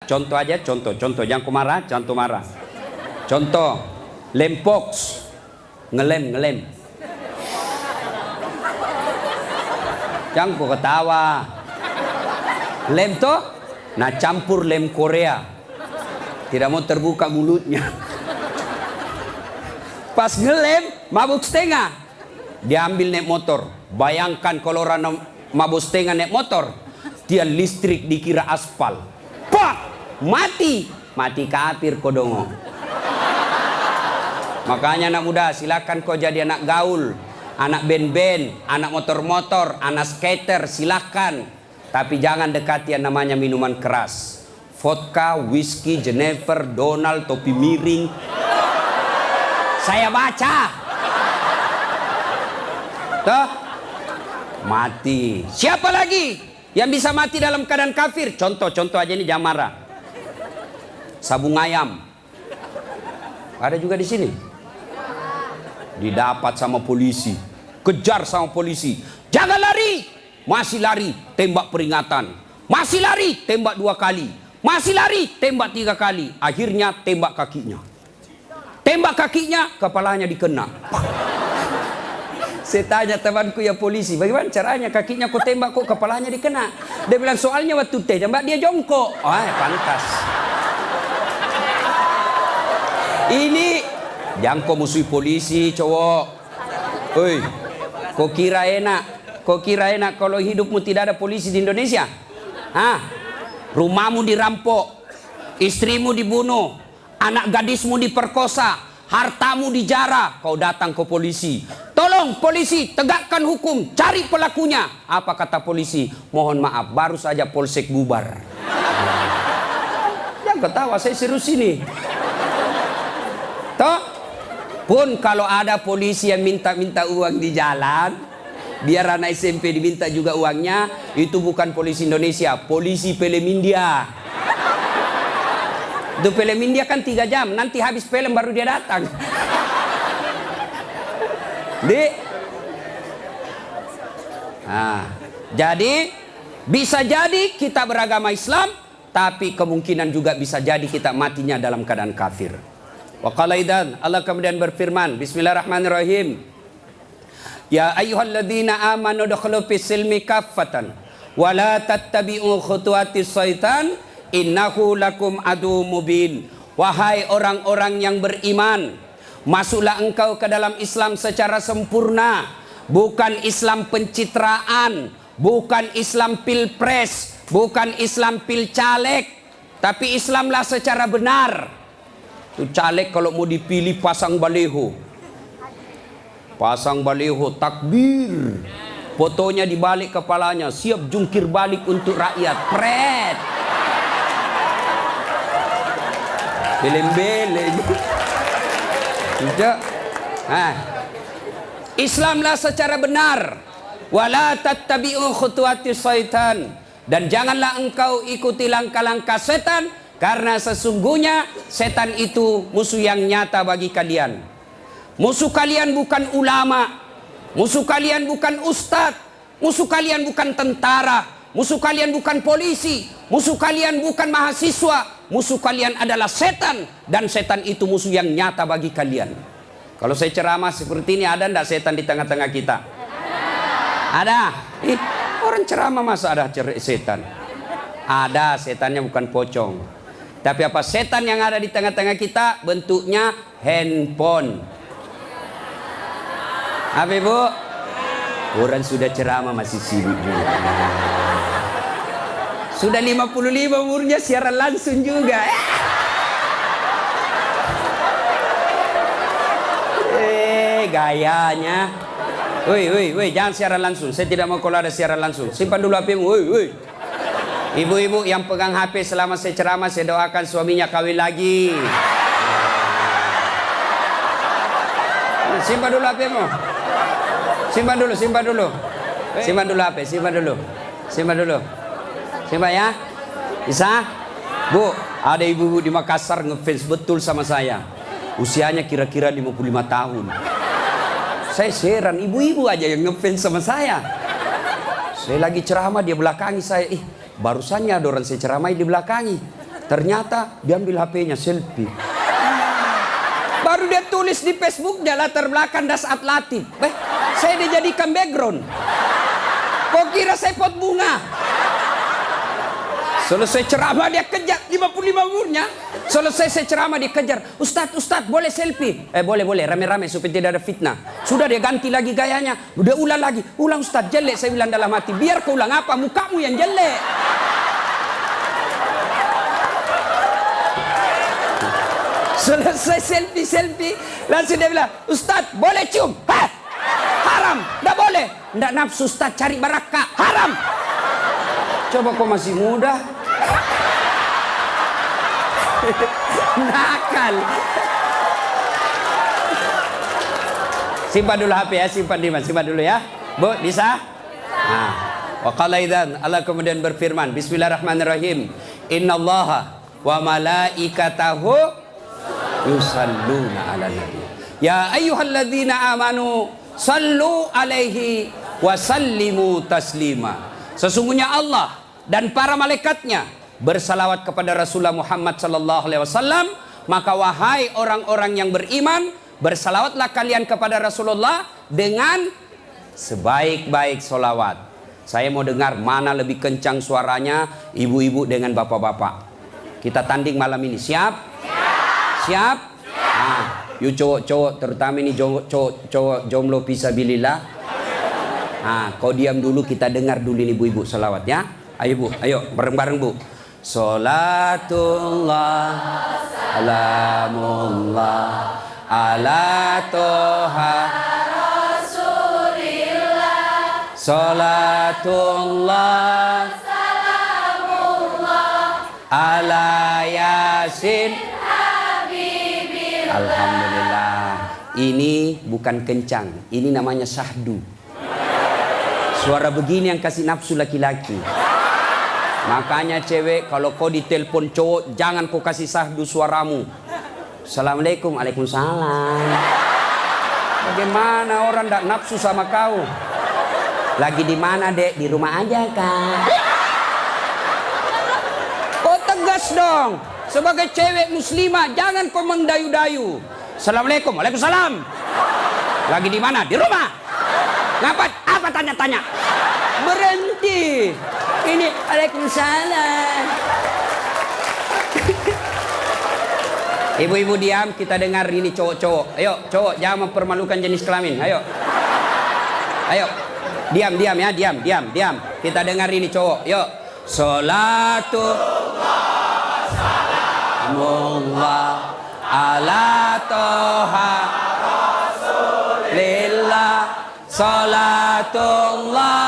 Contoh aja, contoh. Jangan kau marah, jangan marah. Contoh, lempox, ngelem. Jangan kau ketawa. Lem toh, nah campur lem Korea. Tidak mau terbuka mulutnya. Pas ngelem, mabuk setengah. Dia ambil naik motor. Bayangkan kalau orang mabuk setengah naik motor, dia listrik dikira aspal. Pak, mati kafir kodongo. Makanya anak muda, silakan kau jadi anak gaul, anak band-band, anak motor-motor, anak skater, silakan. Tapi jangan dekati yang namanya minuman keras. Vodka, whisky, Jenever, Donald, topi miring. Saya baca. Tuh, mati. Siapa lagi yang bisa mati dalam keadaan kafir? Contoh aja ini, jangan marah. Sabung ayam. Ada juga di sini. Didapat sama polisi. Kejar sama polisi. Jangan lari. Masih lari, tembak peringatan. Masih lari, tembak 2 kali. Masih lari, tembak 3 kali. Akhirnya tembak kakinya. Tembak kakinya, kepalanya dikena. Saya tanya temanku ya polisi, bagaimana caranya kakinya kok tembak kok kepalanya dikena? Dia bilang soalnya waktu tembak dia jongkok. Oh, pantas. Ini jangan kau musuhi polisi, cowok. Oi, kau kira enak? Kau kira enak kalau hidupmu tidak ada polisi di Indonesia? Hah? Rumahmu dirampok, istrimu dibunuh, anak gadismu diperkosa, hartamu dijarah, kau datang ke polisi. Tolong polisi, tegakkan hukum, cari pelakunya. Apa kata polisi? Mohon maaf, baru saja polsek bubar. Jangan ketawa, saya serius ini. Toh, pun kalau ada polisi yang minta uang di jalan, biar anak SMP diminta juga uangnya, itu bukan polisi Indonesia, polisi film India. Itu film India kan 3 jam, nanti habis film baru dia datang. Jadi bisa jadi kita beragama Islam, tapi kemungkinan juga bisa jadi kita matinya dalam keadaan kafir. Wa qala idzan, Allah kemudian berfirman, bismillahirrahmanirrahim. Ya ayyuhalladzina amanu dukhulu fis silmi kaffatan wa la tattabi'u khutuwatis syaitan innahu lakum adu mubin. Wahai orang-orang yang beriman, masuklah engkau ke dalam Islam secara sempurna, bukan Islam pencitraan, bukan Islam pilpres, bukan Islam pilcaleg, tapi Islamlah secara benar. Tuh caleg kalau mau dipilih pasang baleho. Pasang baleho takbir, fotonya dibalik kepalanya, siap jungkir balik untuk rakyat. Pret, beleng-beleng. Tidak. Islamlah secara benar. Wala tattabi'u khutuwatis syaitan, dan janganlah engkau ikuti langkah-langkah setan, karena sesungguhnya setan itu musuh yang nyata bagi kalian. Musuh kalian bukan ulama, musuh kalian bukan ustadz, musuh kalian bukan tentara, musuh kalian bukan polisi, musuh kalian bukan mahasiswa, musuh kalian adalah setan, dan setan itu musuh yang nyata bagi kalian. Kalau saya ceramah seperti ini, ada enggak setan di tengah-tengah kita? Ada. Orang ceramah masa ada setan? Ada, setannya bukan pocong. Tapi apa setan yang ada di tengah-tengah kita? Bentuknya handphone. Apa ibu? Orang sudah ceramah masih sibuk juga. Sudah 55 umurnya siaran langsung juga. Gayanya. Woi, jangan siaran langsung. Saya tidak mau kalau ada siaran langsung. Simpan dulu HP-mu. Woi. Ibu-ibu yang pegang HP selama saya ceramah, saya doakan suaminya kawin lagi. Simpan dulu HP-mu. Simpan dulu. Simpan dulu HP, simpan dulu. Simpan ya. Bisa? Bu, ada ibu-ibu di Makassar ngefans betul sama saya. Usianya kira-kira 55 tahun. Saya heran, ibu-ibu aja yang ngefans sama saya. Saya lagi ceramah, dia belakangi saya. Barusannya ada orang saya ceramai di belakangi. Ternyata diambil HP-nya, selfie. Baru dia tulis di Facebook-nya latar belakang Das Atlatif. Saya dijadikan background. Kok kira saya pot bunga? Selesai ceramah dia kejar 55 umurnya. Selesai saya ceramah dia kejar. Ustadz boleh selfie? Boleh rame-rame supaya tidak ada fitnah. Sudah dia ganti lagi gayanya. Udah ulang lagi. Ulang Ustadz, jelek saya bilang dalam hati. Biar kau ulang apa? Mukamu yang jelek. Selesai selfie. Langsung dia bilang, Ustadz boleh cium? Hah? Haram. Nggak boleh. Nggak nafsu Ustadz, cari barakah. Haram. Coba kau masih muda. Nakal. Simpan dulu HP ya, simpan dulu ya. Bu, bisa? Nah, wa qala idzan, Allah kemudian berfirman, Bismillahirrahmanirrahim. Innallaha wa malaikatahu yusalluna 'alan nabi. Ya ayyuhalladzina amanu sallu alaihi wa sallimu taslima. Sesungguhnya Allah dan para malaikatnya bersalawat kepada Rasulullah Muhammad sallallahu alaihi wasallam, maka wahai orang-orang yang beriman, bersalawatlah kalian kepada Rasulullah dengan sebaik-baik solawat. Saya mau dengar mana lebih kencang suaranya, ibu-ibu dengan bapak-bapak. Kita tanding malam ini, siap? Siap? Nah, yuk cowok-cowok, terutama ini cowok jomblo fisabilillah. Nah, kau diam dulu, kita dengar dulu ini ibu-ibu salawat ya. Ayo bu, ayo bareng-bareng bu. Salatullah salamullah ala toha Rasulillah. Salatullah salamullah ala yasin Habibillah. Alhamdulillah. Ini bukan kencang, ini namanya syahdu. Suara begini yang kasih nafsu laki-laki. Makanya cewek, kalau kau ditelepon cowok, jangan kau kasih sahdu suaramu. Assalamualaikum, waalaikumsalam. Bagaimana orang tak nafsu sama kau? Lagi di mana dek? Di rumah aja kak. Kau tegas dong. Sebagai cewek muslimah, jangan kau mendayu-dayu. Assalamualaikum, waalaikumsalam. Lagi di mana? Di rumah. Ngapain? Apa tanya-tanya? Berhenti. Ini waalaikumsalam. Ibu-ibu diam, kita dengar ini cowok-cowok. Ayo, cowok jangan mempermalukan jenis kelamin. Ayo. Ayo. Diam ya, diam. Kita dengar ini cowok. Yuk. Salatullah salamullah ala toha Rasulillah. Salatullah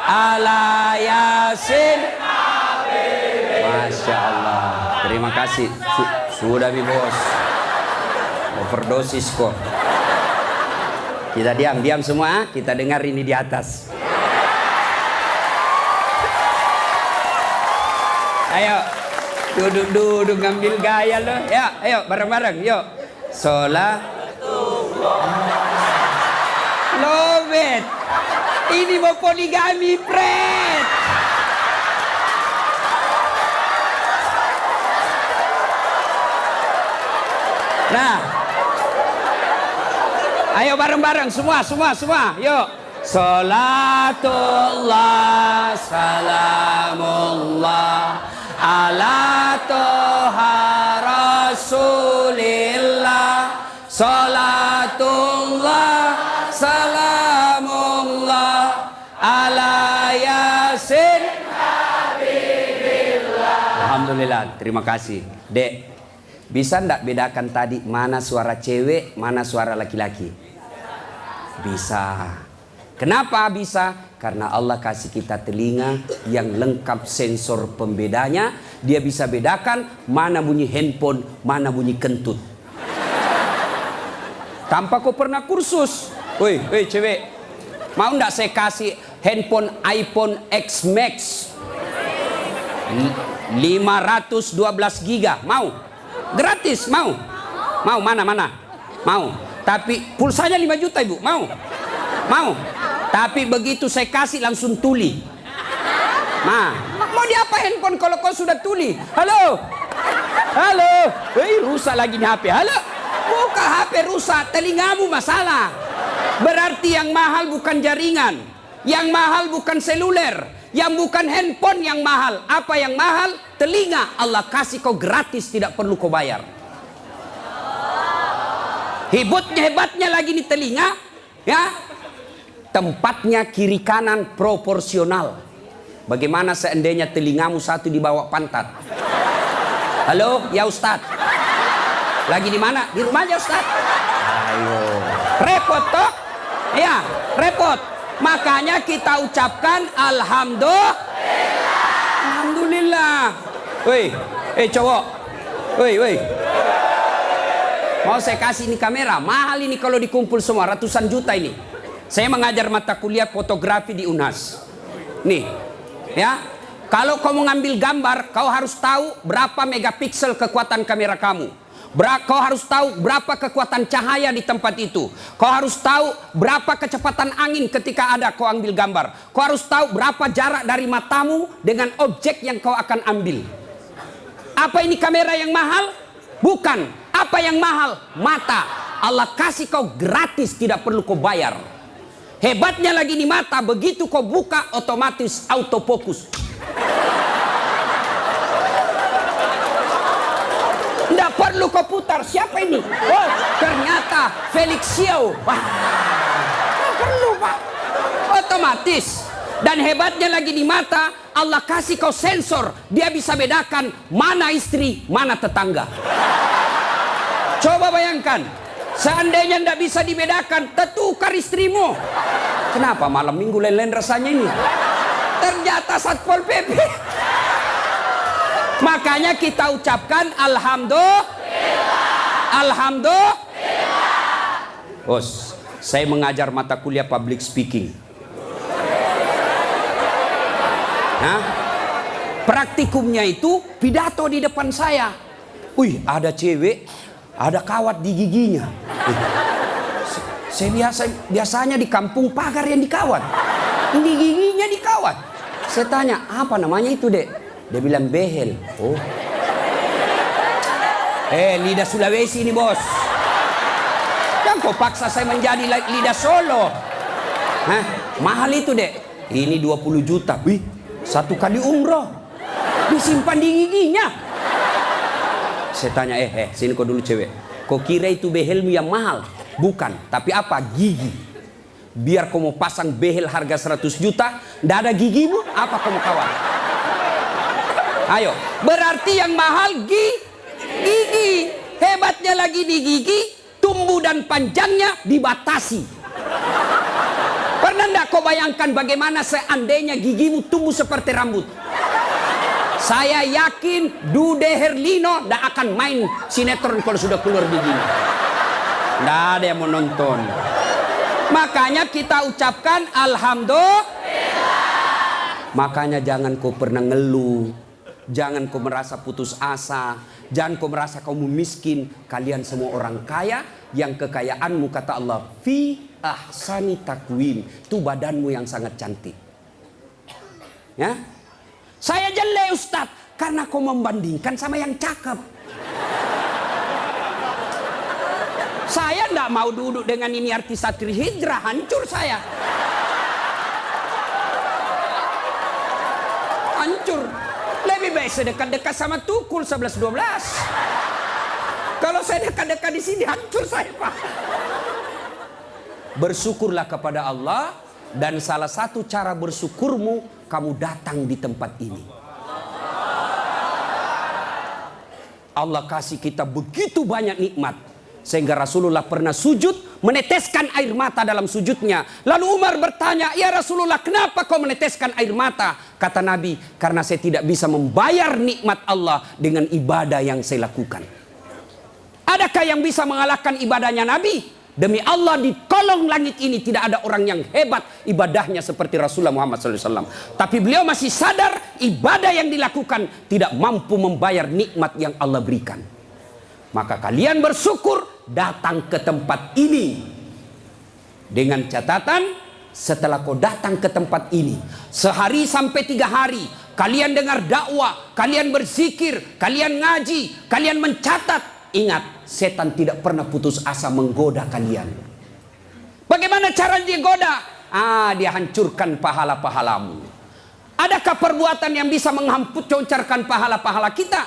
ala yasin. Masya Allah. Terima kasih. Sudah bi bos. Overdosis kok. Kita diam semua. Kita dengar ini di atas. Ayo. Duduk ngambil gaya loh. Ya, ayo bareng-bareng. Yuk. Love it. Ini mau poligami, Fred. Nah, ayo bareng-bareng semua. Yuk. Salatullah salamullah ala toha Rasulillah. Salatullah salamullah ala yasin Habibillah. Alhamdulillah, terima kasih. Dek, bisa ndak bedakan tadi mana suara cewek, mana suara laki-laki? Bisa. Kenapa bisa? Karena Allah kasih kita telinga yang lengkap sensor pembedanya. Dia bisa bedakan mana bunyi handphone, mana bunyi kentut. Tanpa kau pernah kursus. Woi cewek, mau ndak saya kasih handphone iPhone X Max 512 giga? Mau? Gratis, mau? Mana? Mau. Tapi pulsanya 5 juta ibu, mau? Tapi begitu saya kasih langsung tuli. Nah, mau Mau diapa handphone kalau kau sudah tuli? Halo? Halo? Rusak lagi nih HP. Halo? Buka HP rusak, telingamu masalah. Berarti yang mahal bukan jaringan, yang mahal bukan seluler, yang bukan handphone yang mahal. Apa yang mahal? Telinga. Allah kasih kau gratis, tidak perlu kau bayar. Hebatnya lagi nih telinga, ya. Tempatnya kiri kanan proporsional. Bagaimana seandainya telingamu satu di bawah pantat? Halo, ya Ustadz. Lagi di mana? Di rumah aja Ustadz. Ayo. Repot toh? Ya, repot. Makanya kita ucapkan alhamdulillah. Alhamdulillah. Woi, cowok. Woi. Mau saya kasih ini kamera, mahal ini kalau dikumpul semua, ratusan juta ini. Saya mengajar mata kuliah fotografi di UNHAS. Nih, ya. Kalau kau mengambil gambar, kau harus tahu berapa megapiksel kekuatan kamera kamu. Kau harus tahu berapa kekuatan cahaya di tempat itu. Kau harus tahu berapa kecepatan angin ketika ada kau ambil gambar. Kau harus tahu berapa jarak dari matamu dengan objek yang kau akan ambil. Apa ini kamera yang mahal? Bukan. Apa yang mahal? Mata. Allah kasih kau gratis, tidak perlu kau bayar. Hebatnya lagi di mata, begitu kau buka otomatis autofokus. Tidak perlu kau putar. Siapa ini? Oh, ternyata Felix Xiao. Wah, tidak perlu Pak. Otomatis. Dan hebatnya lagi di mata, Allah kasih kau sensor. Dia bisa bedakan mana istri, mana tetangga. Coba bayangkan, seandainya tidak bisa dibedakan, tertukar istrimu. Kenapa malam minggu lain-lain rasanya ini? Ternyata Satpol PP. Makanya kita ucapkan alhamdulillah. Alhamdulillah. Bos, saya mengajar mata kuliah public speaking. Nah, praktikumnya itu pidato di depan saya. Wih, ada cewek, ada kawat di giginya. Saya biasanya di kampung pagar yang dikawat. Ini giginya dikawat. Saya tanya, apa namanya itu, Dek? Dia bilang behel. Oh. Lidah Sulawesi ini, Bos. Jangan kau paksa saya menjadi lidah Solo. Hah? Mahal itu, Dek. Ini 20 juta. Wih, 1 kali umroh. Disimpan di giginya. Saya tanya, sini kau dulu cewek. Kau kira itu behelmu yang mahal? Bukan. Tapi apa? Gigi. Biar kau mau pasang behel harga 100 juta, ndak ada gigimu, apa kau mau kawat? Ayo, berarti yang mahal gigi. Hebatnya lagi di gigi, tumbuh dan panjangnya dibatasi. Pernah enggak kau bayangkan bagaimana seandainya gigimu tumbuh seperti rambut? Saya yakin Dude Herlino tidak akan main sinetron kalau sudah keluar giginya. Tidak ada yang mau nonton. Makanya kita ucapkan alhamdulillah. Makanya jangan kau pernah ngeluh. Jangan kau merasa putus asa. Jangan kau merasa kamu miskin. Kalian semua orang kaya. Yang kekayaanmu kata Allah, fi ahsani takwim. Itu badanmu yang sangat cantik. Ya. Saya jelek Ustaz. Karena kau membandingkan sama yang cakep. Saya tidak mau duduk dengan ini artis Satri Hijrah. Hancur saya. Hancur. Lebih baik saya dekat-dekat sama Tukul 11-12. Kalau saya dekat-dekat di sini hancur saya, Pak. Bersyukurlah kepada Allah. Dan salah satu cara bersyukurmu, kamu datang di tempat ini. Allah kasih kita begitu banyak nikmat. Sehingga Rasulullah pernah sujud, meneteskan air mata dalam sujudnya. Lalu Umar bertanya, ya Rasulullah, kenapa kau meneteskan air mata? Kata Nabi, karena saya tidak bisa membayar nikmat Allah dengan ibadah yang saya lakukan. Adakah yang bisa mengalahkan ibadahnya Nabi? Demi Allah, di kolong langit ini tidak ada orang yang hebat ibadahnya seperti Rasulullah Muhammad SAW. Tapi beliau masih sadar ibadah yang dilakukan tidak mampu membayar nikmat yang Allah berikan. Maka kalian bersyukur datang ke tempat ini. Dengan catatan, setelah kau datang ke tempat ini, sehari sampai 3 hari, kalian dengar dakwah, kalian berzikir, kalian ngaji, kalian mencatat. Ingat, setan tidak pernah putus asa menggoda kalian. Bagaimana cara dia goda? Dia hancurkan pahala-pahalamu. Adakah perbuatan yang bisa menghancurkan pahala-pahala kita?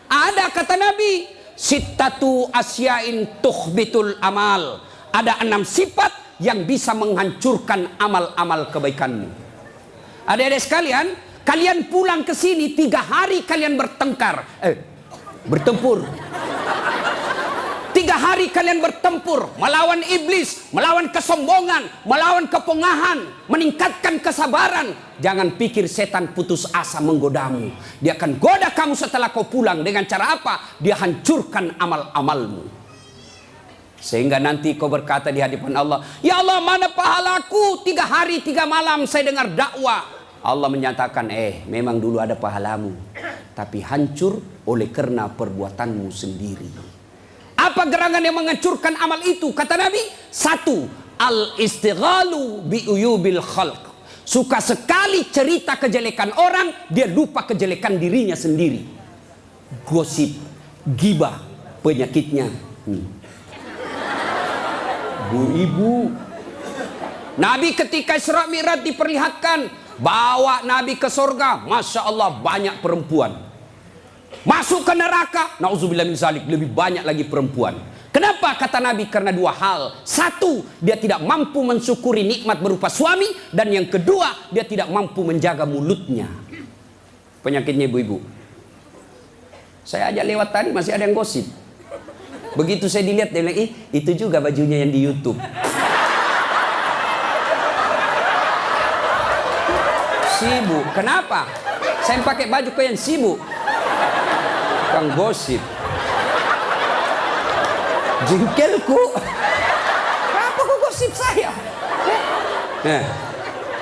Ada, kata Nabi, sittatu asyain tuhbitul amal. Ada 6 sifat yang bisa menghancurkan amal-amal kebaikanmu. Adik-adik sekalian, kalian pulang ke sini 3 hari kalian bertempur. 3 hari kalian bertempur melawan iblis, melawan kesombongan, melawan kepongahan, meningkatkan kesabaran. Jangan pikir setan putus asa menggodamu. Dia akan goda kamu setelah kau pulang. Dengan cara apa? Dia hancurkan amal-amalmu. Sehingga nanti kau berkata di hadapan Allah, ya Allah, mana pahalaku? 3 hari 3 malam saya dengar dakwah. Allah menyatakan, memang dulu ada pahalamu, tapi hancur oleh karena perbuatanmu sendiri. Apa gerangan yang menghancurkan amal itu? Kata Nabi, 1, al-istighalu bi'uyubil khalq. Suka sekali cerita kejelekan orang, dia lupa kejelekan dirinya sendiri. Gosip, gibah, penyakitnya. Bu ibu, Nabi ketika Isra Mi'raj diperlihatkan, bawa Nabi ke surga, Masya Allah banyak perempuan. Masuk ke neraka, na'udzubillah min zalik, lebih banyak lagi perempuan. Kenapa? Kata Nabi, karena 2 hal. 1, dia tidak mampu mensyukuri nikmat berupa suami. Dan yang kedua, dia tidak mampu menjaga mulutnya. Penyakitnya ibu-ibu. Saya ajak lewat tadi, masih ada yang gosip. Begitu saya dilihat, dia bilang, itu juga bajunya yang di YouTube. Sibuk. Kenapa? Saya pakai baju kau yang sibuk. Kang gosip. Jengkelku. Kenapa kau gosip saya?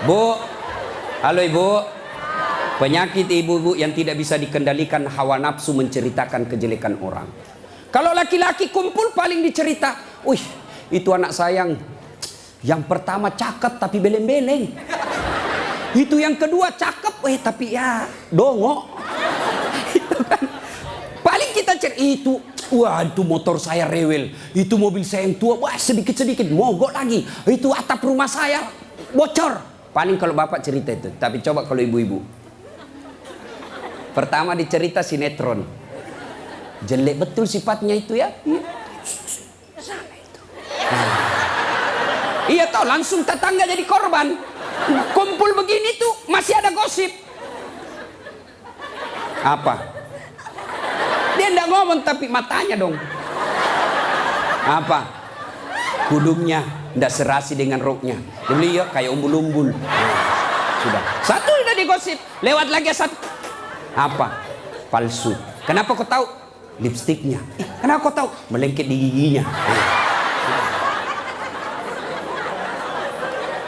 Bu, halo ibu. Penyakit ibu-ibu yang tidak bisa dikendalikan, hawa nafsu menceritakan kejelekan orang. Kalau laki-laki kumpul paling dicerita, wih, itu anak sayang. Yang pertama cakep tapi beleng-beleng. Itu yang kedua cakep, tapi ya dongok. Itu kan. Paling kita cerita itu, wah itu motor saya rewel, itu mobil saya yang tua, wah sedikit-sedikit mogok lagi. Itu atap rumah saya bocor. Paling kalau bapak cerita itu, tapi coba kalau ibu-ibu. Pertama dicerita sinetron. Jelek betul sifatnya itu ya. Sana itu. Iya toh, langsung tetangga jadi korban. Kumpul begini tuh masih ada gosip. Apa? Dia enggak ngomong tapi matanya dong. Apa? Kudungnya enggak serasi dengan roknya. Dia bilang, ya kayak umbul-umbul. Sudah. Satu udah digosip. Lewat lagi satu. Apa? Palsu. Kenapa kau tahu? Lipstiknya. Kenapa kau tahu? Melengket di giginya.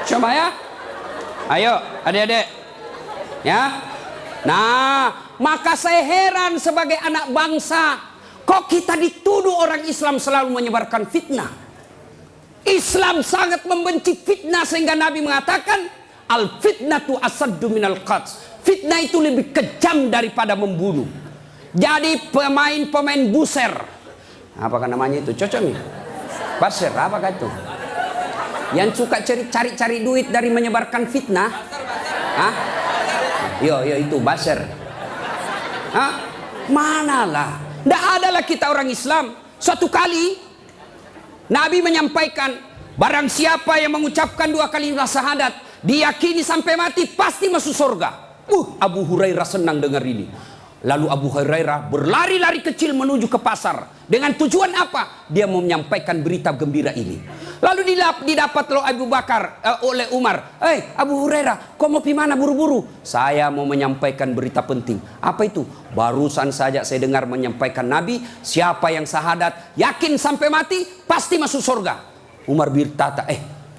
Coba ya. Ayo adik-adik. Ya. Nah, maka saya heran sebagai anak bangsa, kok kita dituduh orang Islam selalu menyebarkan fitnah. Islam sangat membenci fitnah sehingga Nabi mengatakan al fitnatu asaddu minal qatl. Fitnah itu lebih kejam daripada membunuh. Jadi pemain buser. Apakah namanya itu? Cocok nih. Buser, apakah itu? Yang suka cari-cari duit dari menyebarkan fitnah. Hah? Yo itu baser. Hah? Manalah. Tidak adalah kita orang Islam. Suatu kali Nabi menyampaikan, barang siapa yang mengucapkan 2 kalimat syahadat, diyakini sampai mati pasti masuk surga. Abu Hurairah senang dengar ini. Lalu Abu Hurairah berlari-lari kecil menuju ke pasar. Dengan tujuan apa? Dia mau menyampaikan berita gembira ini. Lalu didapat oleh Umar. Abu Hurairah, kau mau pergi mana buru-buru? Saya mau menyampaikan berita penting. Apa itu? Barusan saja saya dengar menyampaikan Nabi, siapa yang syahadat, yakin sampai mati, pasti masuk surga. Umar berkata,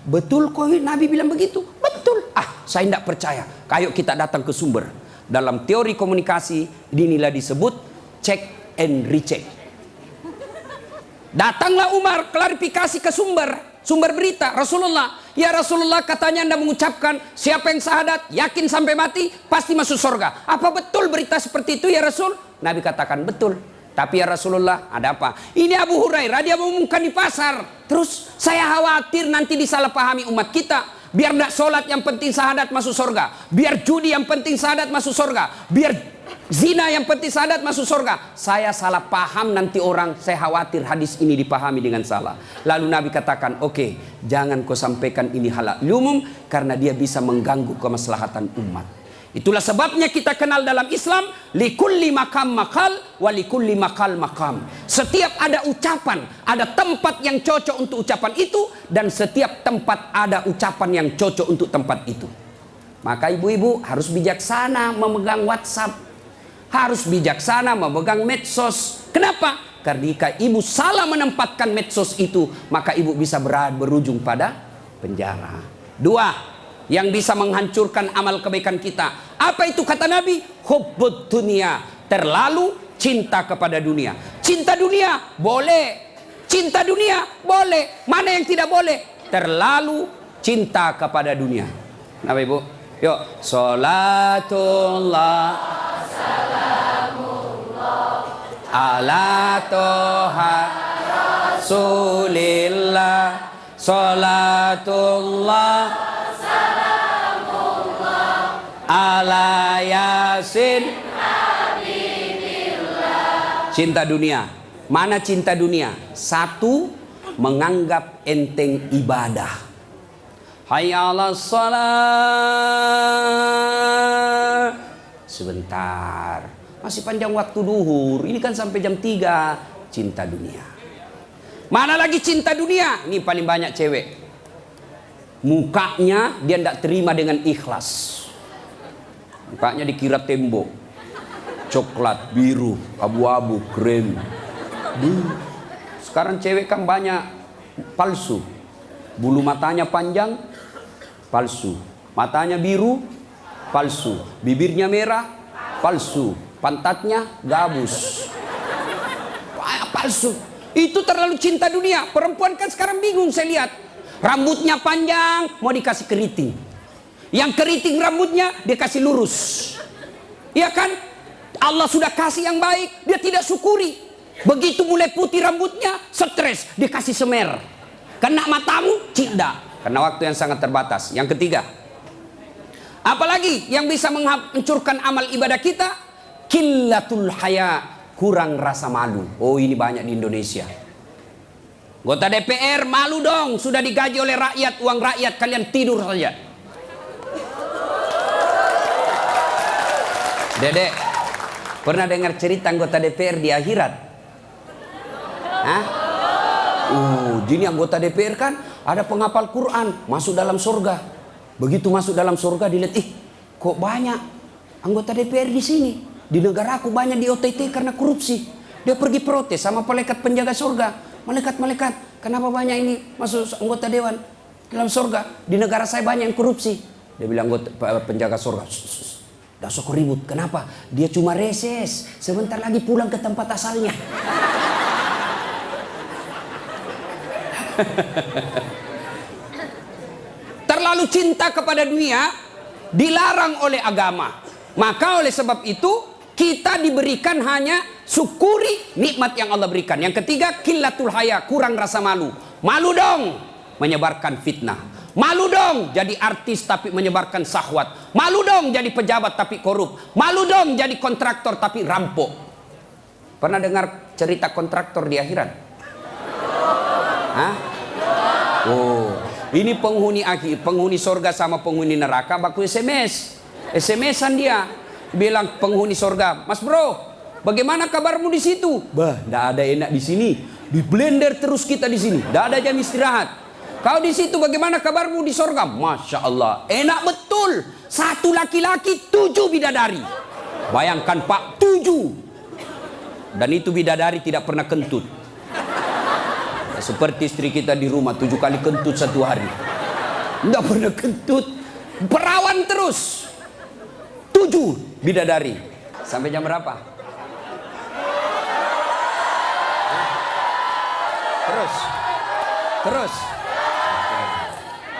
betul kok Nabi bilang begitu? Betul. Saya tidak percaya. Ayo kita datang ke sumber. Dalam teori komunikasi inilah disebut check and recheck. Datanglah Umar klarifikasi ke sumber berita Rasulullah. Ya Rasulullah, katanya Anda mengucapkan siapa yang syahadat, yakin sampai mati, pasti masuk surga. Apa betul berita seperti itu ya Rasul? Nabi katakan betul. Tapi ya Rasulullah, ada apa? Ini Abu Hurairah, dia mengumumkan di pasar. Terus saya khawatir nanti disalahpahami umat kita. Biar tidak sholat yang penting syahadat masuk surga. Biar judi yang penting syahadat masuk surga. Biar zina yang penting syahadat masuk surga. Saya salah paham nanti orang, saya khawatir hadis ini dipahami dengan salah. Lalu Nabi katakan, oke, jangan kau sampaikan ini halal umum, karena dia bisa mengganggu kemaslahatan umat. Itulah sebabnya kita kenal dalam Islam, likulli makam makal, walikulli makal makam. Setiap ada ucapan, ada tempat yang cocok untuk ucapan itu, dan setiap tempat ada ucapan yang cocok untuk tempat itu. Maka ibu-ibu harus bijaksana memegang WhatsApp, harus bijaksana memegang medsos. Kenapa? Karena jika ibu salah menempatkan medsos itu, maka ibu bisa berujung pada penjara. Dua, yang bisa menghancurkan amal kebaikan kita. Apa itu kata Nabi? Hubbud dunia, terlalu cinta kepada dunia. Cinta dunia boleh, cinta dunia boleh. Mana yang tidak boleh? Terlalu cinta kepada dunia. Nah ibu, yuk. Salatullah ala toha Rasulillah. Salatullah ala yasin. Cinta dunia. Mana cinta dunia? Satu, menganggap enteng ibadah. Hayya 'alas shalah. Sebentar, masih panjang waktu duhur. Ini kan sampai jam 3. Cinta dunia. Mana lagi cinta dunia? Ini paling banyak cewek. Mukanya dia tidak terima dengan ikhlas. Mukanya dikira tembok, coklat, biru, abu-abu, krem. Sekarang cewek kan banyak palsu. Bulu matanya panjang, palsu. Matanya biru, palsu. Bibirnya merah, palsu. Pantatnya gabus, palsu. Itu terlalu cinta dunia. Perempuan kan sekarang bingung saya lihat. Rambutnya panjang, mau dikasih keriting. Yang keriting rambutnya dia kasih lurus. Iya kan? Allah sudah kasih yang baik, dia tidak syukuri. Begitu mulai putih rambutnya, stres, dia kasih semer. Kena matamu, cinta. Karena waktu yang sangat terbatas. Yang ketiga, apalagi yang bisa menghancurkan amal ibadah kita? Qillatul haya, kurang rasa malu. Oh, ini banyak di Indonesia. Anggota DPR malu dong, sudah digaji oleh rakyat, uang rakyat, kalian tidur saja. Dedek, pernah dengar cerita anggota DPR di akhirat? Hah? Jadi anggota DPR kan ada penghafal Quran, masuk dalam surga. Begitu masuk dalam surga dilihat, kok banyak anggota DPR di sini? Di negara aku banyak di OTT karena korupsi. Dia pergi protes sama malaikat penjaga surga. Malaikat, kenapa banyak ini masuk anggota dewan dalam surga? Di negara saya banyak yang korupsi. Dia bilang penjaga surga, dah sok ribut. Kenapa? Dia cuma reses, sebentar lagi pulang ke tempat asalnya. Terlalu cinta kepada dunia dilarang oleh agama. Maka oleh sebab itu kita diberikan hanya syukuri nikmat yang Allah berikan. Yang ketiga, qillatul haya, kurang rasa malu. Malu dong menyebarkan fitnah. Malu dong jadi artis tapi menyebarkan syahwat. Malu dong jadi pejabat tapi korup. Malu dong jadi kontraktor tapi rampok. Pernah dengar cerita kontraktor di akhirat? Hah? Oh, ini penghuni surga sama penghuni neraka baku SMS. SMS-an dia bilang penghuni surga, "Mas bro, bagaimana kabarmu di situ?" "Bah, enggak ada enak di sini. Di blender terus kita di sini. Enggak ada jam istirahat." "Kau di situ bagaimana kabarmu di surga?" "Masya Allah, enak betul. 1 laki-laki 7 bidadari." Bayangkan Pak, 7. Dan itu bidadari tidak pernah kentut. Seperti istri kita di rumah 7 kali kentut 1 hari. Tidak pernah kentut. Perawan terus. 7 bidadari. Sampai jam berapa? Terus.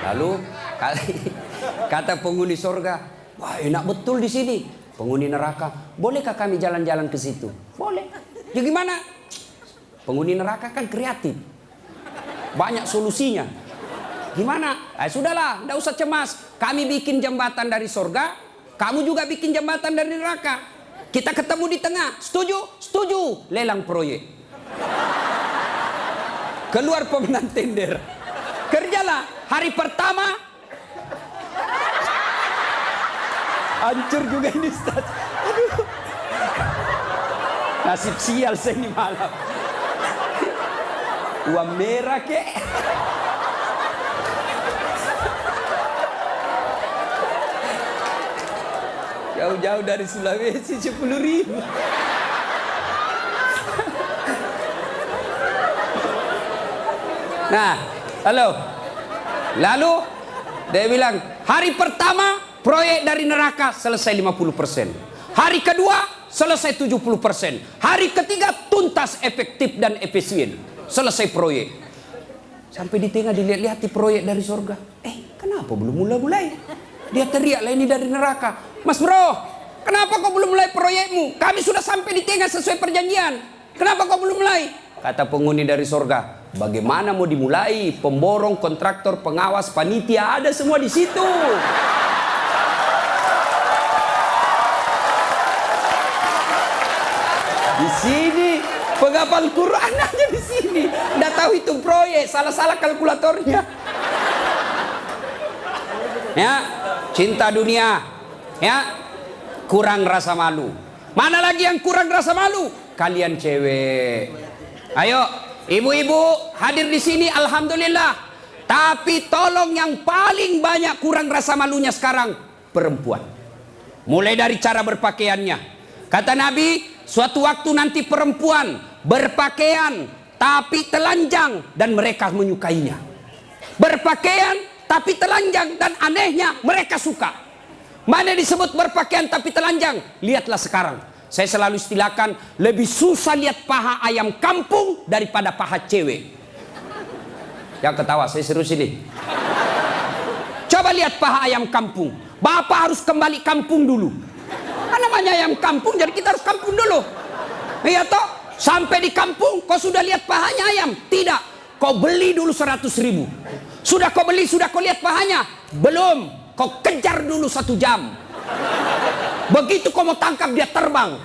Lalu kata penghuni surga, wah enak betul di sini. Penghuni neraka, bolehkah kami jalan-jalan ke situ? Boleh. Ya gimana? Penghuni neraka kan kreatif, banyak solusinya. Gimana? Sudahlah, tidak usah cemas. Kami bikin jembatan dari surga, kamu juga bikin jembatan dari neraka. Kita ketemu di tengah. Setuju? Setuju. Lelang proyek. Keluar pemenang tender. Kerjalah. Hari pertama hancur juga ini Ustaz. Aduh. Nasib sial saya ini malam. Uang merah kek. Jauh-jauh dari Sulawesi 10.000. Nah, lalu dia bilang, hari pertama proyek dari neraka selesai 50%. Hari kedua selesai 70%. Hari ketiga tuntas, efektif dan efisien. Selesai proyek. Sampai di tengah dilihat-lihat di proyek dari surga. Kenapa belum mulai-mulai? Dia teriak lah, ini dari neraka. Mas bro, kenapa kau belum mulai proyekmu? Kami sudah sampai di tengah sesuai perjanjian. Kenapa kau belum mulai? Kata penghuni dari surga, bagaimana mau dimulai? Pemborong, kontraktor, pengawas, panitia, ada semua di situ. Di sini penghafal Quran aja di sini. Nggak tahu hitung proyek, salah-salah kalkulatornya. Ya, cinta dunia, ya, kurang rasa malu. Mana lagi yang kurang rasa malu? Kalian cewek. Ayo, ibu-ibu hadir di sini, alhamdulillah. Tapi tolong yang paling banyak kurang rasa malunya sekarang perempuan. Mulai dari cara berpakaiannya. Kata Nabi, suatu waktu nanti perempuan berpakaian tapi telanjang dan mereka menyukainya. Berpakaian tapi telanjang dan anehnya mereka suka. Mana disebut berpakaian tapi telanjang? Lihatlah sekarang. Saya selalu istilahkan, lebih susah lihat paha ayam kampung daripada paha cewek. Yang ketawa, saya serius ini. Coba lihat paha ayam kampung. Bapak harus kembali kampung dulu. Kan namanya ayam kampung, jadi kita harus kampung dulu. Iya toh? Sampai di kampung, kau sudah lihat pahanya ayam? Tidak. Kau beli dulu 100.000. Sudah kau beli, sudah kau lihat pahanya? Belum. Kau kejar dulu 1 jam. Begitu kau mau tangkap, dia terbang.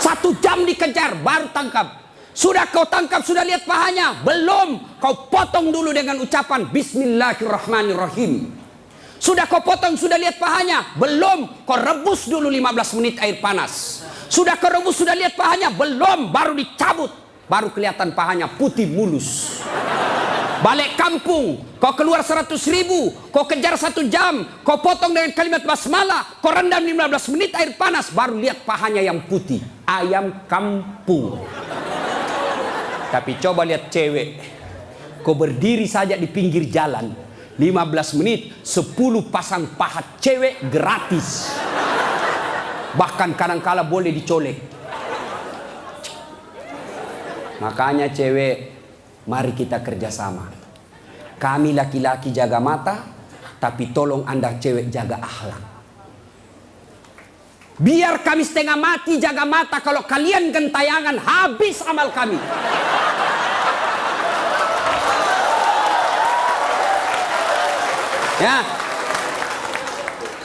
1 jam dikejar, baru tangkap. Sudah kau tangkap, sudah lihat pahanya? Belum. Kau potong dulu dengan ucapan Bismillahirrahmanirrahim. Sudah kau potong, sudah lihat pahanya? Belum. Kau rebus dulu 15 menit air panas. Sudah kau rebus, sudah lihat pahanya? Belum. Baru dicabut. Baru kelihatan pahanya putih mulus. Balik kampung, kau keluar 100.000, kau kejar 1 jam, kau potong dengan kalimat basmalah, kau rendam 15 menit air panas, baru lihat pahanya yang putih. Ayam kampung. Tapi coba lihat cewek, kau berdiri saja di pinggir jalan, 15 menit, 10 pasang paha cewek gratis. Bahkan kadang-kala boleh dicolek. Makanya cewek, mari kita kerjasama. Kami laki-laki jaga mata, tapi tolong Anda cewek jaga akhlak. Biar kami setengah mati jaga mata, kalau kalian gentayangan habis amal kami. Ya,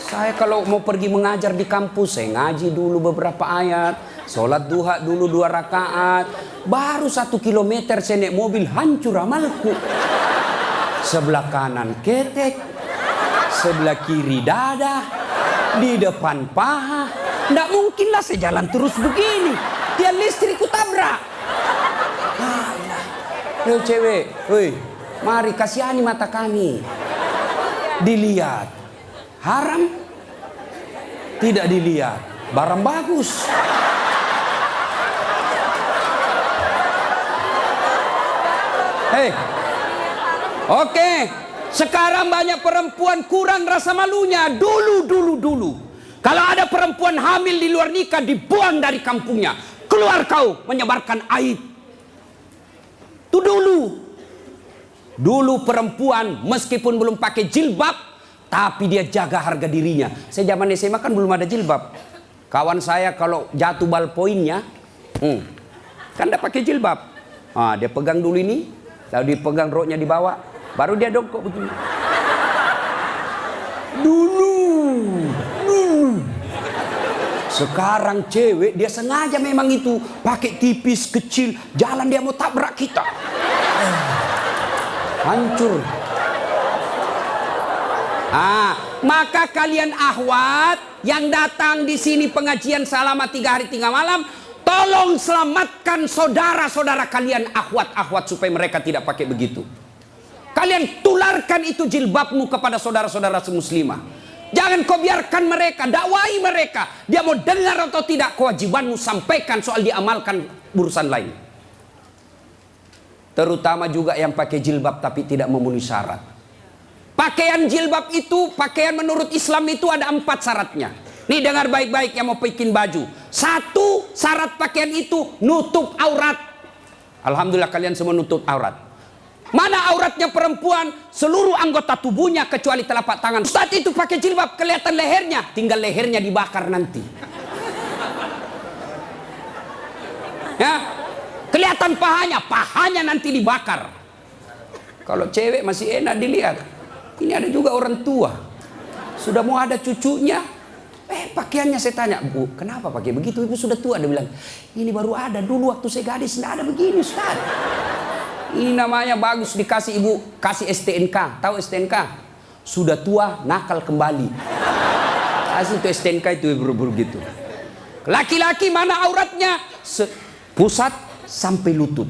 saya kalau mau pergi mengajar di kampus, saya ngaji dulu beberapa ayat, sholat duha dulu 2 rakaat, baru 1 kilometer saya naik mobil hancur amalku. Sebelah kanan ketek, sebelah kiri dada, di depan paha. Nggak mungkinlah saya jalan terus begini. Tiang listrikku tabrak. Hei cewek, woi, mari kasihani mata kami. Dilihat, haram? Tidak dilihat, barang bagus. Hei, oke, sekarang banyak perempuan kurang rasa malunya. Dulu. Kalau ada perempuan hamil di luar nikah, dibuang dari kampungnya. Keluar kau menyebarkan aib. Itu dulu. Dulu perempuan meskipun belum pakai jilbab, tapi dia jaga harga dirinya. Saya zaman SMA kan belum ada jilbab. Kawan saya kalau jatuh ballpointnya, kan tidak pakai jilbab. Dia pegang dulu ini, lalu dipegang roknya di bawah, baru dia dongkok begini. Dulu. Sekarang cewek dia sengaja memang itu pakai tipis kecil, jalan dia mau tabrak kita. Hancur. Maka kalian akhwat yang datang di sini pengajian selama 3 hari 3 malam, tolong selamatkan saudara-saudara kalian akhwat-akhwat supaya mereka tidak pakai begitu. Kalian tularkan itu jilbabmu kepada saudara-saudara semuslimah. Jangan kau biarkan mereka, dakwai mereka. Dia mau dengar atau tidak, kewajibanmu sampaikan, soal diamalkan urusan lain. Terutama juga yang pakai jilbab tapi tidak memenuhi syarat. Pakaian jilbab itu, pakaian menurut Islam itu ada 4 syaratnya. Nih dengar baik-baik yang mau bikin baju. 1, syarat pakaian itu nutup aurat. Alhamdulillah kalian semua nutup aurat. Mana auratnya perempuan? Seluruh anggota tubuhnya kecuali telapak tangan. Ustaz itu pakai jilbab, kelihatan lehernya. Tinggal lehernya dibakar nanti. Ya, kelihatan pahanya nanti dibakar. Kalau cewek masih enak dilihat. Ini ada juga orang tua. Sudah mau ada cucunya. Pakaiannya saya tanya, Bu, kenapa pakai begitu? Ibu sudah tua. Dia bilang, ini baru ada. Dulu waktu saya gadis tidak ada begini, Ustaz. Ini namanya bagus dikasih ibu, kasih STNK. Tahu STNK? Sudah tua, nakal kembali. Kasih itu STNK itu buru-buru gitu. Laki-laki mana auratnya? Pusat sampai lutut.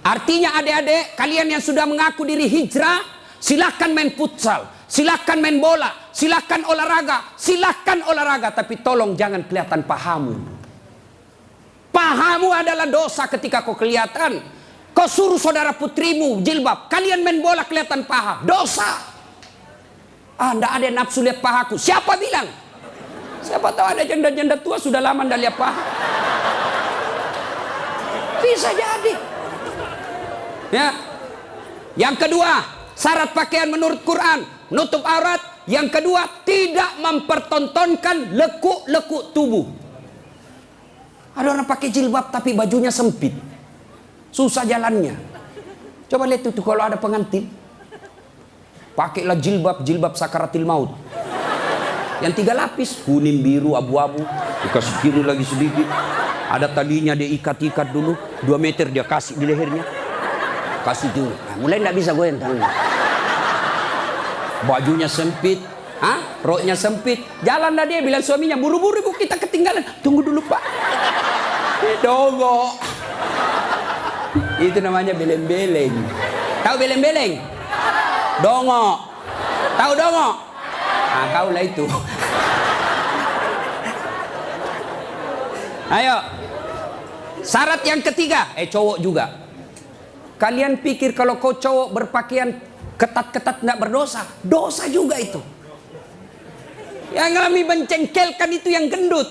Artinya adik-adik, kalian yang sudah mengaku diri hijrah, silakan main futsal, silakan main bola, silakan olahraga, tapi tolong jangan kelihatan pahamu. Pahamu adalah dosa ketika kau kelihatan. Kau suruh saudara putrimu jilbab, kalian main bola kelihatan paha, dosa. Nggak ada nafsu lihat pahaku. Siapa bilang? Siapa tahu ada janda-janda tua sudah lama nggak lihat paha. Bisa jadi. Ya. Yang kedua, syarat pakaian menurut Quran, nutup aurat. Yang kedua, tidak mempertontonkan lekuk-lekuk tubuh. Ada orang pakai jilbab tapi bajunya sempit. Susah jalannya. Coba lihat itu kalau ada pengantin. Pakailah jilbab sakaratil maut. Yang 3 lapis, kuning, biru, abu-abu. Dikasih kiri lagi sedikit. Ada talinya dia ikat-ikat dulu. 2 meter dia kasih di lehernya. Kasih dulu. Mulai tidak bisa goyang tangannya. Bajunya sempit. Roknya sempit. Jalanlah dia bilang suaminya, buru-buru ibu kita ketinggalan. Tunggu dulu Pak. Dongok. Itu namanya beleng-beleng. Tahu beleng-beleng? Dongok. Tahu dongok? Kau lah itu. Ayo. Syarat yang ketiga, cowok juga. Kalian pikir kalau kau cowok berpakaian ketat-ketat tidak berdosa? Dosa juga itu. Yang lebih mencengkelkan itu yang gendut.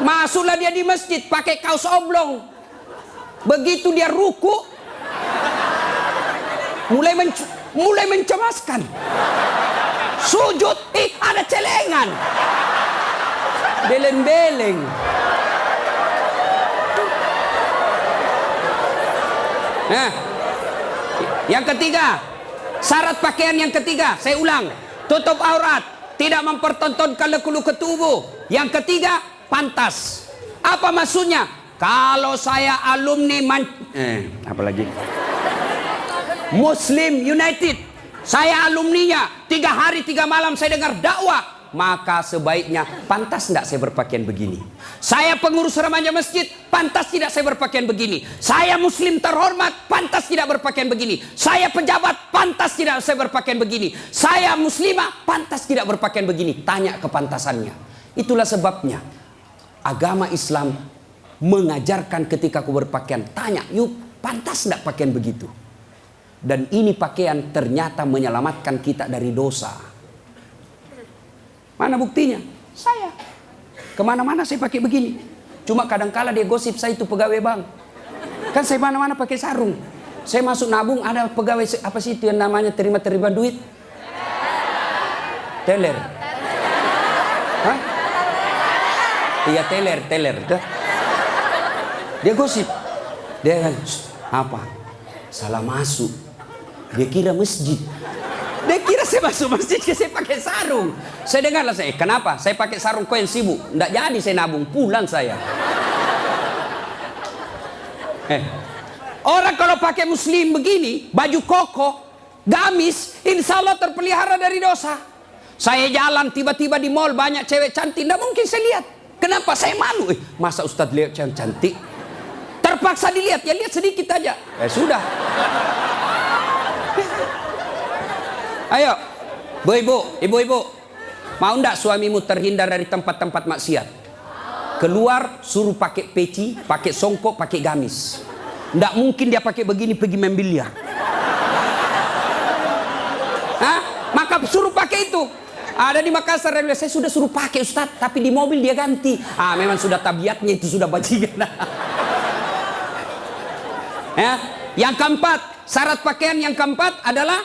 Masuklah dia di masjid pakai kaos oblong. Begitu dia ruku, mulai mencemaskan. Sujud, ada celengan. Beleng-beleng. Nah, yang ketiga, syarat pakaian yang ketiga, saya ulang, tutup aurat, tidak mempertontonkan lekuk-lekuk tubuh. Yang ketiga, pantas. Apa maksudnya? Kalau saya alumni apalagi Muslim United, saya alumninya, 3 hari 3 malam saya dengar dakwah, maka sebaiknya pantas tidak saya berpakaian begini. Saya pengurus remaja masjid, pantas tidak saya berpakaian begini. Saya muslim terhormat, pantas tidak berpakaian begini. Saya pejabat, pantas tidak saya berpakaian begini. Saya muslimah, pantas tidak berpakaian begini. Tanya kepantasannya. Itulah sebabnya agama Islam mengajarkan ketika aku berpakaian, tanya, yuk pantas tidak pakaian begitu? Dan ini pakaian ternyata menyelamatkan kita dari dosa. Mana buktinya? Saya kemana-mana saya pakai begini. Cuma kadang-kala dia gosip saya itu pegawai bank. Kan saya mana-mana pakai sarung. Saya masuk nabung, ada pegawai apa sih itu yang namanya terima duit? Teller. Hah? Iya teller. Dia gosip. Dia kan, apa? Salah masuk. Dia kira masjid. Dia kira saya masuk masjid, saya pakai sarung. Saya dengarlah saya, kenapa? Saya pakai sarung, kau yang sibuk. Nggak jadi saya nabung, pulang saya. Orang kalau pakai muslim begini, baju koko, gamis, insya Allah terpelihara dari dosa. Saya jalan tiba-tiba di mall banyak cewek cantik, nggak mungkin saya lihat. Kenapa? Saya malu. Masa Ustadz lihat cewek cantik? Terpaksa dilihat, ya lihat sedikit aja. Sudah. Ayo, ibu-ibu, mau ndak suamimu terhindar dari tempat-tempat maksiat? Keluar, suruh pakai peci, pakai songkok, pakai gamis. Ndak mungkin dia pakai begini pergi main biliar. Maka suruh pakai itu. Ada di Makassar, saya sudah suruh pakai Ustadz, tapi di mobil dia ganti. Memang sudah tabiatnya itu, sudah bajingan. Yang keempat, syarat pakaian yang keempat adalah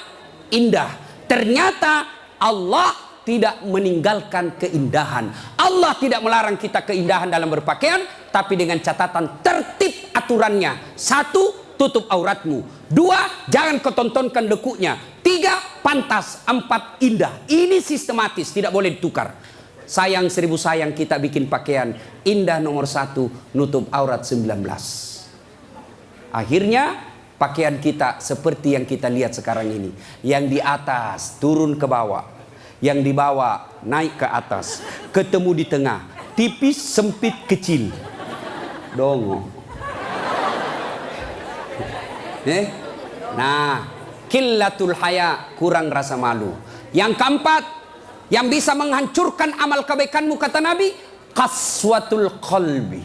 indah. Ternyata Allah tidak meninggalkan keindahan. Allah tidak melarang kita keindahan dalam berpakaian, tapi dengan catatan tertib aturannya. 1, tutup auratmu. 2, jangan kau tontonkan lekuknya. 3, pantas. 4, indah. Ini sistematis, tidak boleh ditukar. Sayang 1000 sayang kita bikin pakaian. Indah nomor 1, nutup aurat 19. Akhirnya pakaian kita seperti yang kita lihat sekarang ini. Yang di atas turun ke bawah, yang di bawah naik ke atas, ketemu di tengah, tipis, sempit, kecil. Dongo. Nah, qillatul haya, kurang rasa malu. Yang keempat, yang bisa menghancurkan amal kebaikanmu kata Nabi, qaswatul qalbi.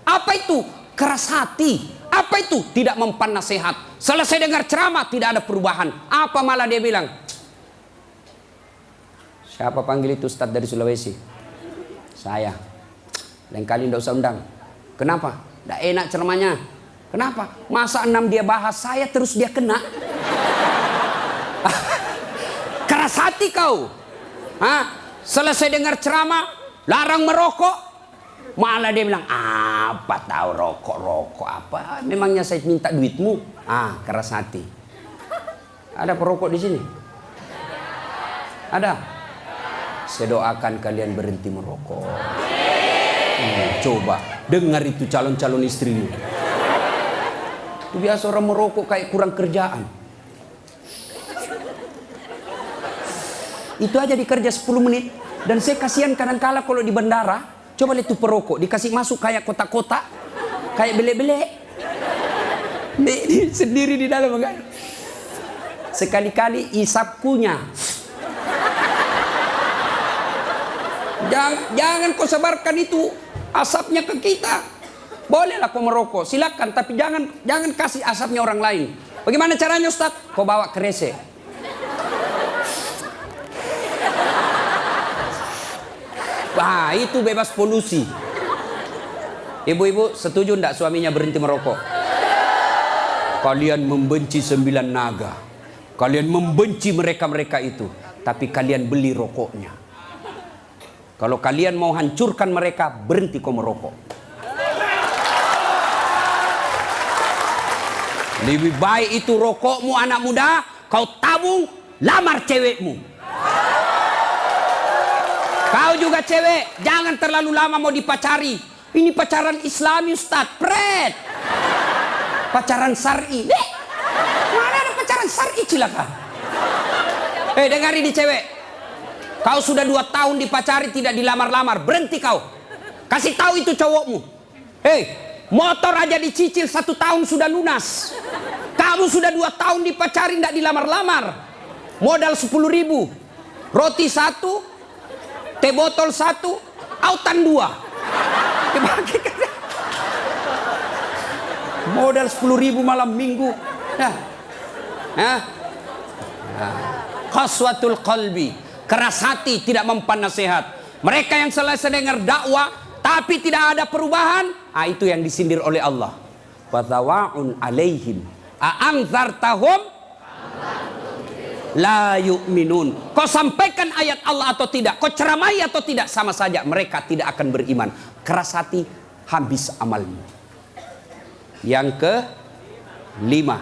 Apa itu? Keras hati. Apa itu? Tidak mempan nasihat. Selesai dengar ceramah tidak ada perubahan. Apa malah dia bilang? Siapa panggil itu Ustadz dari Sulawesi? Saya. Lain kali tidak usah undang. Kenapa? Tidak enak ceramahnya. Kenapa? Masa 6 dia bahas saya terus dia kena? Keras hati kau. Selesai dengar ceramah, larang merokok. Malah dia bilang, apa tahu rokok apa? Memangnya saya minta duitmu? Keras hati. Ada perokok di sini? Ada? Saya doakan kalian berhenti merokok. Coba dengar itu calon-calon istrimu. Itu biasa orang merokok kayak kurang kerjaan. Itu aja dikerja 10 menit. Dan saya kasihan kadang-kala kalau di bandara. Coba lihat tuh perokok, dikasih masuk kayak kotak-kotak, kayak belek-belek. Sendiri di dalam kan. Sekali-kali isap kunyah. Jangan kau sebarkan itu asapnya ke kita. Bolehlah kau merokok, silakan, tapi jangan kasih asapnya orang lain. Bagaimana caranya Ustaz? Kau bawa kresek. Itu bebas polusi. Ibu-ibu setuju enggak suaminya berhenti merokok? Kalian membenci 9 naga. Kalian membenci mereka-mereka itu. Tapi kalian beli rokoknya. Kalau kalian mau hancurkan mereka, berhenti kau merokok. Lebih baik itu rokokmu anak muda, kau tabung, lamar cewekmu. Kau juga cewek, jangan terlalu lama mau dipacari. Ini pacaran Islami Ustaz, pret. Pacaran syar'i. Mana ada pacaran syar'i cilaka? Dengar ini cewek. Kau sudah 2 tahun dipacari tidak dilamar-lamar, berhenti kau. Kasih tahu itu cowokmu. Motor aja dicicil 1 tahun sudah lunas. Kamu sudah 2 tahun dipacari tidak dilamar-lamar. Modal 10.000. Roti 1. Teh botol 1, autan 2. Modal 10.000 malam minggu. Qaswatul qalbi, keras hati, tidak mempan nasihat. Mereka yang selesai dengar dakwah tapi tidak ada perubahan, itu yang disindir oleh Allah. Watawa'un alaihim, A'angzartahum la yu'minun. Kau sampaikan ayat Allah atau tidak, kau ceramai atau tidak, sama saja mereka tidak akan beriman. Keras hati, habis amalmu. Yang kelima,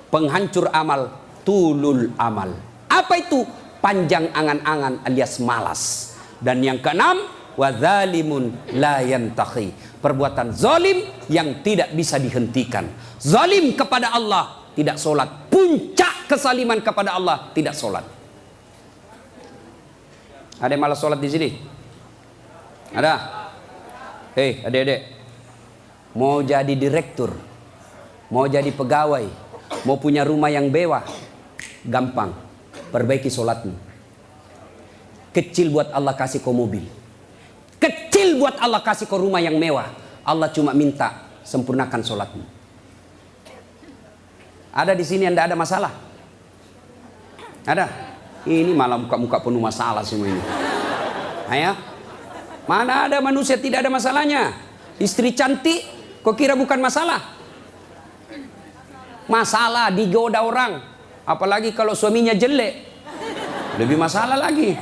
penghancur amal, tulul amal. Apa itu? Panjang angan-angan alias malas. Dan yang keenam, wadzalimun la yantahi. Perbuatan zalim yang tidak bisa dihentikan. Zalim kepada Allah, tidak sholat. Puncak kesaliman kepada Allah, tidak sholat. Ada yang malas sholat di sini? Ada? Hei adik-adik, mau jadi direktur, mau jadi pegawai, mau punya rumah yang mewah, gampang. Perbaiki sholatmu. Kecil buat Allah kasih kau mobil, kecil buat Allah kasih kau rumah yang mewah. Allah cuma minta sempurnakan sholatmu. Ada di sini yang tidak ada masalah? Ada? Ini malah muka-muka penuh masalah semua ini. Ayo, mana ada manusia tidak ada masalahnya? Istri cantik, kau kira bukan masalah? Masalah digoda orang, apalagi kalau suaminya jelek, lebih masalah lagi.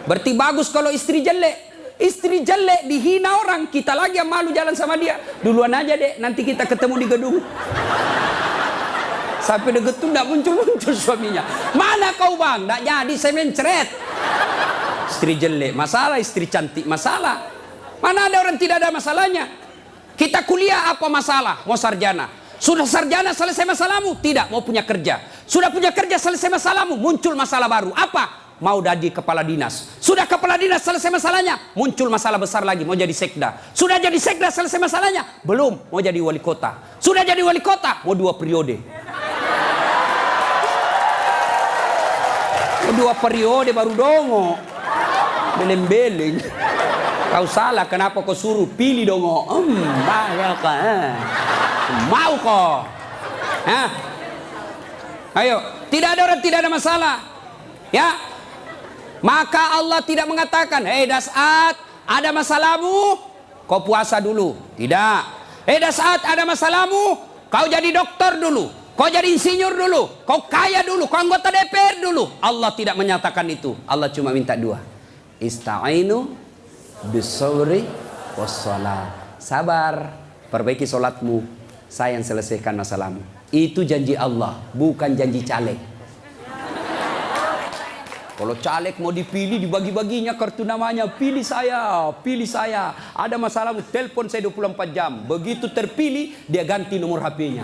Berarti bagus kalau istri jelek. Istri jelek dihina orang, kita lagi yang malu jalan sama dia. Duluan aja dek, nanti kita ketemu di gedung. Sampai deket tuh tidak muncul-muncul suaminya. Mana kau bang? Tidak jadi, saya mencret. Istri jelek masalah, istri cantik masalah. Mana ada orang tidak ada masalahnya? Kita kuliah apa masalah? Mau sarjana. Sudah sarjana selesai masalahmu? Tidak, mau punya kerja. Sudah punya kerja selesai masalahmu? Muncul masalah baru. Apa? Mau jadi kepala dinas. Sudah kepala dinas selesai masalahnya? Muncul masalah besar lagi, mau jadi sekda. Sudah jadi sekda selesai masalahnya? Belum, mau jadi wali kota. Sudah jadi wali kota? Mau 2 periode. Mau 2 periode baru dongo. Beleng-beleng. Kau salah, kenapa kau suruh pilih dongo? Mau kok? Hah? Ayo, tidak ada orang tidak ada masalah. Ya. Maka Allah tidak mengatakan, "Hei Das'at, ada masalahmu? Kau puasa dulu." Tidak. "Hei Das'at, ada masalahmu? Kau jadi dokter dulu. Kau jadi insinyur dulu. Kau kaya dulu. Kau anggota DPR dulu." Allah tidak menyatakan itu. Allah cuma minta 2. Ista'inu bis-sabri was-shalah. Sabar, perbaiki sholatmu. Saya yang selesaikan masalahmu. Itu janji Allah, bukan janji caleg. Kalau caleg mau dipilih, dibagi-baginya kartu namanya. Pilih saya, pilih saya. Ada masalahmu, telepon saya 24 jam. Begitu terpilih, dia ganti nomor HP-nya.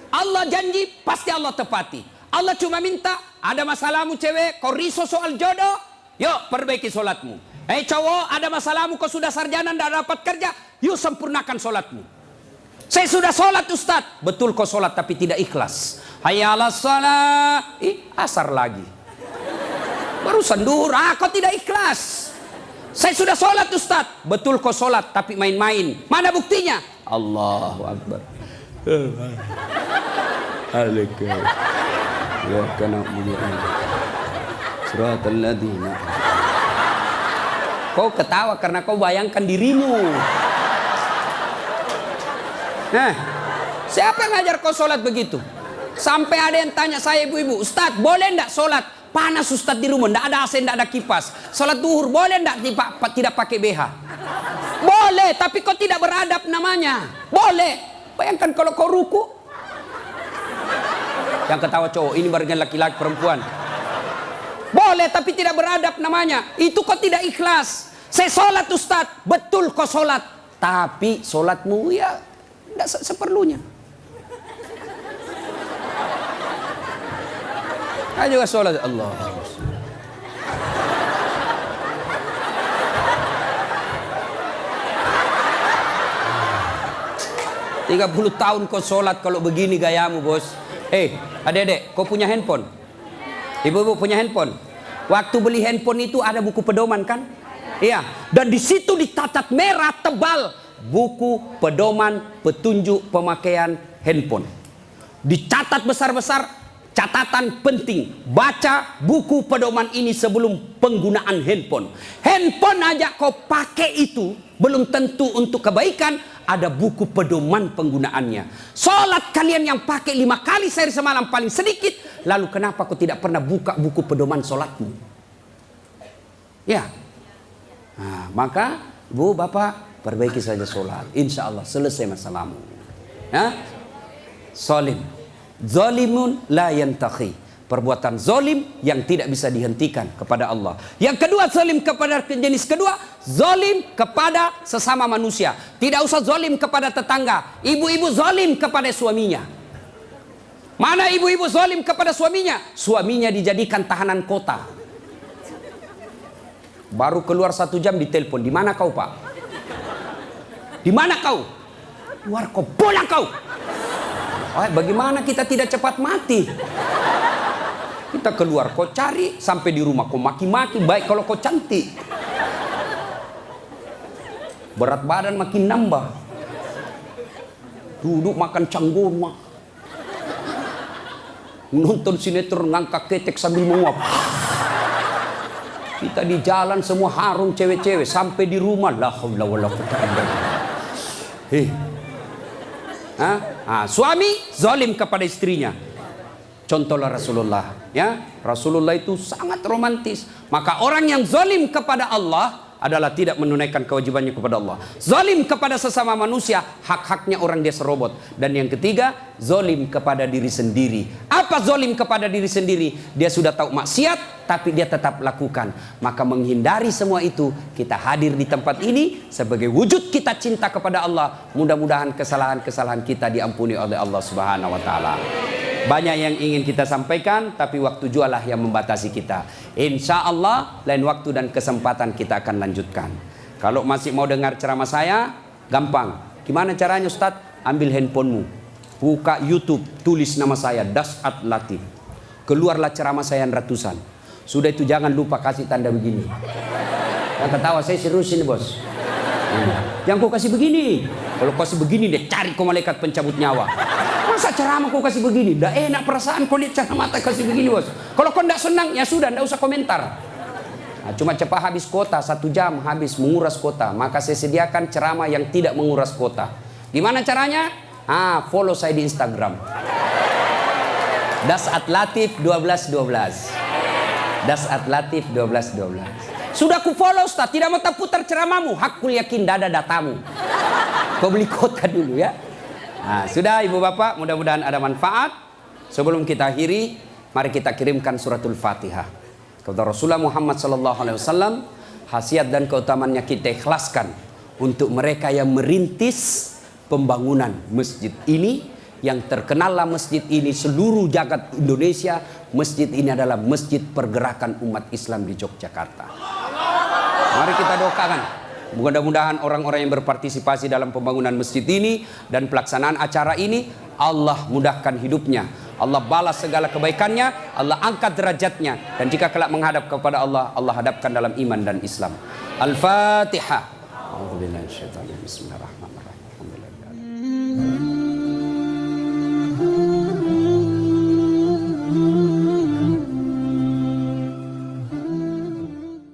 Allah janji, pasti Allah tepati. Allah cuma minta, ada masalahmu cewek, kau risau soal jodoh, yuk perbaiki sholatmu. Cowok, ada masalahmu, kau sudah sarjana, tidak dapat kerja, yuk sempurnakan sholatmu. Saya sudah sholat Ustaz. Betul kau sholat tapi tidak ikhlas. Hayya 'alas shalah. Asar lagi. Barusan duhur, kau tidak ikhlas. Saya sudah sholat Ustaz. Betul kau sholat tapi main-main. Mana buktinya? Allahu Akbar. Alaikum. Ya kana muliaan. Suratul ladzina. Kau ketawa karena kau bayangkan dirimu. Nah, siapa yang ngajar kau sholat begitu? Sampai ada yang tanya saya ibu-ibu, "Ustadz, boleh enggak sholat? Panas Ustadz di rumah, enggak ada AC, enggak ada kipas. Sholat duhur boleh enggak tidak pakai BH?" Boleh, tapi kau tidak beradab namanya. Boleh. Bayangkan kalau kau ruku. Yang ketawa cowok, ini bagian laki-laki perempuan. Boleh, tapi tidak beradab namanya. Itu kau tidak ikhlas. Saya sholat Ustadz, betul kau sholat. Tapi sholatmu ya tidak seperlunya. Ayo juga sholat Allah. 30 tahun kau sholat kalau begini gayamu bos. Adik-adik, kau punya handphone? Ibu-ibu punya handphone? Waktu beli handphone itu ada buku pedoman kan? Iya. Dan di situ dicatat merah tebal buku pedoman petunjuk pemakaian handphone. Dicatat besar-besar. Catatan penting, baca buku pedoman ini sebelum penggunaan handphone. Handphone aja kau pakai itu, belum tentu untuk kebaikan, ada buku pedoman penggunaannya. Sholat kalian yang pakai 5 kali sehari semalam paling sedikit, lalu kenapa kau tidak pernah buka buku pedoman sholatmu? Ya, nah, maka bu, bapak, perbaiki saja sholat, insya Allah selesai masalahmu. Ya? Zolim, zolimun la yantahi, perbuatan zolim yang tidak bisa dihentikan kepada Allah. Yang kedua, zolim kepada jenis kedua, zolim kepada sesama manusia. Tidak usah zolim kepada tetangga. Ibu-ibu zolim kepada suaminya. Mana ibu-ibu zolim kepada suaminya? Suaminya dijadikan tahanan kota. Baru keluar 1 jam ditelepon, di mana kau pak? Di mana kau? Keluar kau, pulang kau. Oh, bagaimana kita tidak cepat mati? Kita keluar, kau cari sampai di rumah, kau maki-maki, baik kalau kau cantik. Berat badan makin nambah. Duduk makan canggoma. Nonton sinetron ngangkat ketek sambil menguap. Kita di jalan semua harum cewek-cewek, sampai di rumah la haula wala quwwata illa billah. Suami zalim kepada istrinya. Contohlah Rasulullah, ya. Rasulullah itu sangat romantis. Maka orang yang zalim kepada Allah adalah tidak menunaikan kewajibannya kepada Allah. Zalim kepada sesama manusia, hak-haknya orang dia serobot. Dan yang ketiga, zalim kepada diri sendiri. Apa zalim kepada diri sendiri? Dia sudah tahu maksiat, tapi dia tetap lakukan. Maka menghindari semua itu, kita hadir di tempat ini sebagai wujud kita cinta kepada Allah. Mudah-mudahan kesalahan-kesalahan kita diampuni oleh Allah Subhanahu wa taala. Banyak yang ingin kita sampaikan, tapi waktu jualah yang membatasi kita. Insya Allah lain waktu dan kesempatan kita akan lanjutkan. Kalau masih mau dengar ceramah saya, gampang. Gimana caranya Ustadz? Ambil handphonemu, buka YouTube, tulis nama saya Das'at Latif. Keluarlah ceramah saya yang ratusan. Sudah itu jangan lupa kasih tanda begini. Yang ketawa saya serius ini bos. Yang kau kasih begini. Kalau kasih begini dia cari kau malaikat pencabut nyawa. Masa ceramah kau kasih begini? Dah enak perasaan kau lihat ceramah kasih begini bos. Kalau kau tidak senang ya sudah, tidak usah komentar. Nah, cuma cepat habis kuota, 1 jam habis menguras kuota. Maka saya sediakan ceramah yang tidak menguras kuota. Gimana caranya? Follow saya di Instagram. Das'at Latif 1212. Das'at Latif 1212. Sudah ku follow Ustaz, tidak mau tak putar ceramahmu. Hakul yakin dada datamu. Kau beli kuota dulu ya. Nah, sudah ibu bapak, mudah-mudahan ada manfaat. Sebelum kita akhiri, mari kita kirimkan suratul Fatihah kepada Rasulullah Muhammad SAW. Khasiat dan keutamaannya kita ikhlaskan untuk mereka yang merintis pembangunan masjid ini. Yang terkenallah masjid ini seluruh jagat Indonesia. Masjid ini adalah masjid pergerakan umat Islam di Yogyakarta. Mari kita doakan. Mudah-mudahan orang-orang yang berpartisipasi dalam pembangunan masjid ini dan pelaksanaan acara ini, Allah mudahkan hidupnya, Allah balas segala kebaikannya, Allah angkat derajatnya, dan jika kelak menghadap kepada Allah, Allah hadapkan dalam iman dan Islam. Al-Fatihah. Bismillahirrahmanirrahim.